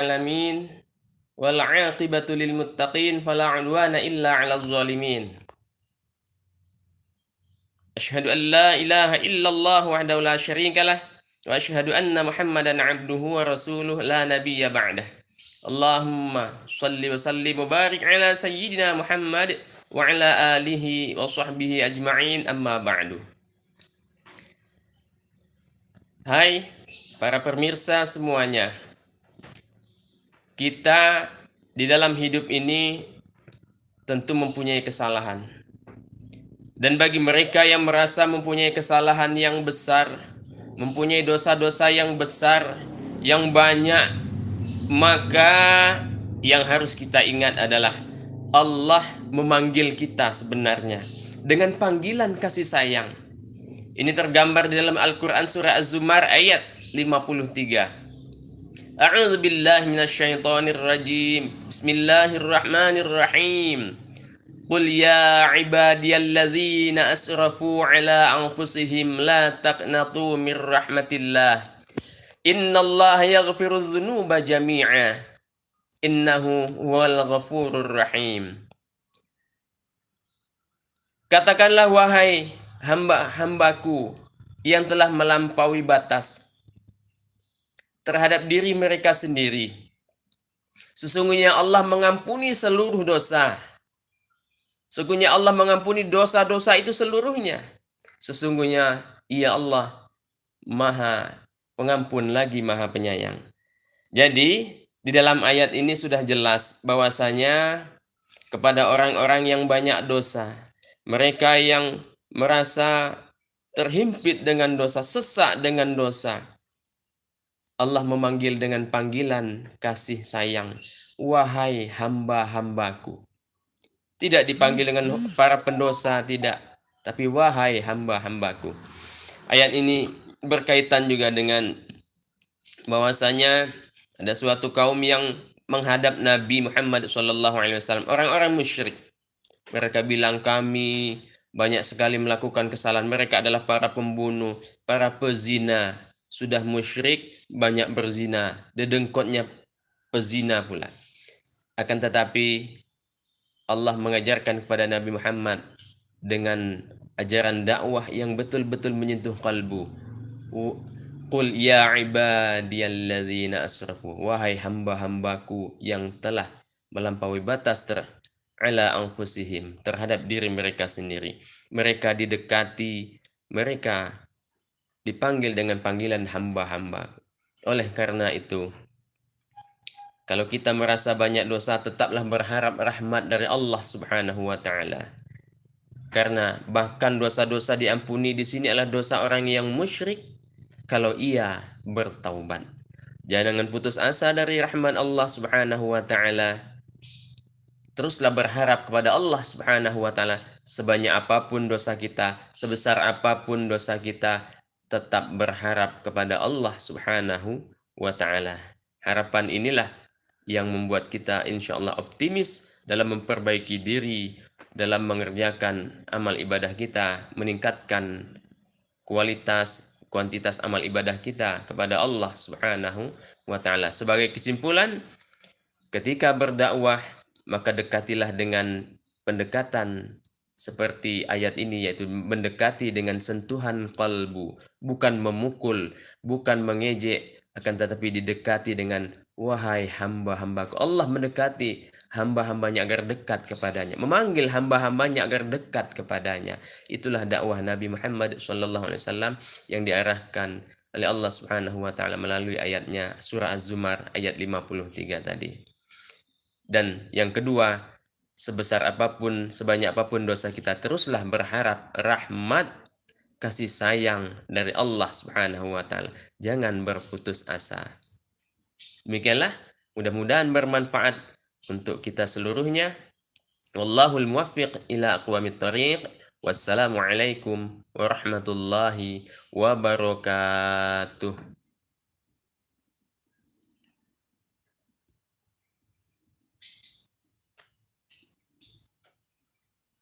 alamin wal 'aqibatu lil muttaqin fala 'udwana illa 'alal zalimin. Asyhadu an la ilaha illallah wahdahu la syarikalah wa asyhadu anna Muhammadan 'abduhu wa rasuluh la nabiyya ba'dah. Allahumma shalli wa sallim wa barik ala sayyidina Muhammad wa ala alihi wa sahbihi ajma'in amma ba'du. Hai para pemirsa semuanya. Kita di dalam hidup ini tentu mempunyai kesalahan. Dan bagi mereka yang merasa mempunyai kesalahan yang besar, mempunyai dosa-dosa yang besar, yang banyak, maka yang harus kita ingat adalah Allah memanggil kita sebenarnya dengan panggilan kasih sayang. Ini tergambar di dalam Al-Quran surah Az-Zumar ayat 53. A'udzu billahi minasyaitonir rajim. Bismillahirrahmanirrahim. Qul ya ibadiyalladzina asrafu ala anfusihim la taqnatu mir rahmatillah. Innallaha yaghfirudz dzunuba jami'a. Innahu huwal ghafurur rahim. Katakanlah wahai hamba-hambaku yang telah melampaui batas terhadap diri mereka sendiri. Sesungguhnya Allah mengampuni seluruh dosa. Sesungguhnya Allah mengampuni dosa-dosa itu seluruhnya. Sesungguhnya Ia Allah Maha Pengampun lagi Maha Penyayang. Jadi, di dalam ayat ini sudah jelas bahwasanya kepada orang-orang yang banyak dosa, mereka yang merasa terhimpit dengan dosa, sesak dengan dosa, Allah memanggil dengan panggilan kasih sayang, wahai hamba-hambaku. Tidak dipanggil dengan para pendosa, tidak. Tapi wahai hamba-hambaku. Ayat ini berkaitan juga dengan bahwasanya ada suatu kaum yang menghadap Nabi Muhammad SAW. Orang-orang musyrik. Mereka bilang kami banyak sekali melakukan kesalahan. Mereka adalah para pembunuh, para pezina. Sudah musyrik, banyak berzina. Dedengkotnya pezina pula. Akan tetapi Allah mengajarkan kepada Nabi Muhammad dengan ajaran dakwah yang betul-betul menyentuh kalbu. Qul ya ibadiyalladzina asrafu. Wahai hamba-hambaku yang telah melampaui batas ala anfusihim, terhadap diri mereka sendiri. Mereka didekati, mereka dipanggil dengan panggilan hamba-hamba. Oleh karena itu, kalau kita merasa banyak dosa, tetaplah berharap rahmat dari Allah Subhanahu wa taala. Karena bahkan dosa-dosa diampuni di sini adalah dosa orang yang musyrik kalau ia bertaubat. Jangan putus asa dari rahmat Allah Subhanahu wa taala. Teruslah berharap kepada Allah Subhanahu wa taala. Sebanyak apapun dosa kita, sebesar apapun dosa kita, tetap berharap kepada Allah Subhanahu wa taala. Harapan inilah yang membuat kita insya Allah optimis dalam memperbaiki diri, dalam mengerjakan amal ibadah kita, meningkatkan kuantitas amal ibadah kita kepada Allah Subhanahu wa taala. Sebagai kesimpulan, ketika berdakwah, maka dekatilah dengan pendekatan seperti ayat ini, yaitu mendekati dengan sentuhan kalbu, bukan memukul, bukan mengejek, akan tetapi didekati dengan wahai hamba-hambaku. Allah mendekati hamba-hambanya agar dekat kepadanya, memanggil hamba-hambanya agar dekat kepadanya. Itulah dakwah Nabi Muhammad SAW yang diarahkan oleh Allah Subhanahu wa taala melalui ayatnya surah Az-Zumar ayat 53 tadi. Dan yang kedua, sebesar apapun, sebanyak apapun dosa kita, teruslah berharap rahmat kasih sayang dari Allah Subhanahu wa taala. Jangan berputus asa. Demikianlah, mudah-mudahan bermanfaat untuk kita seluruhnya. Wallahul muwaffiq ila aqwamit thariq. Wassalamualaikum warahmatullahi wabarakatuh.